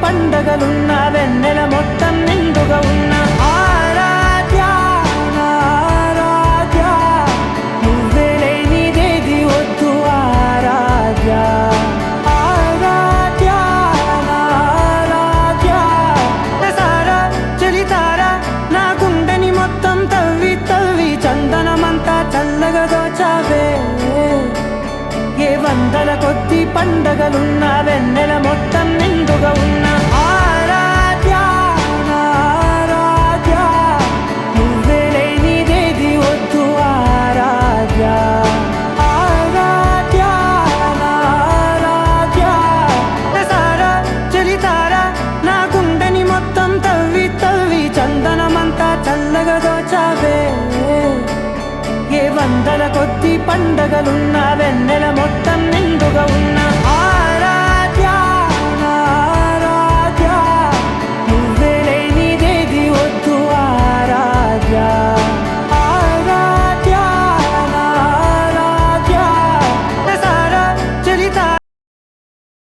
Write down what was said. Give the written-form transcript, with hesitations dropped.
పండగలున్న వెన్నెల మొత్తం నిండుగా ఉన్న ఆరాధ్య నా ఆరాధ్య నువ్వే లేనిదేది వద్దు ఆరాధ్య ఆరాధ్య నా ఆరాధ్య సారా చలితారా నా గుండెని మొత్తం తవ్వి తవ్వి చందనమంతా చల్లగా దోచావే ఏ వందల కొద్ది పండగలున్న వెన్నెల మొత్తం నిండుగా ఉన్న ఆరాధ్య నా ఆరాధ్య నువ్వే లేనిదేది వద్దు ఆరాధ్య ఆరాధ్య నా ఆరాధ్య సారా చలితారా నా గుండెని మొత్తం తవ్వి తవ్వి చందనమంతా చల్లగా దోచావే ఏ వందల కొద్ది పండగలున్న వెన్నెల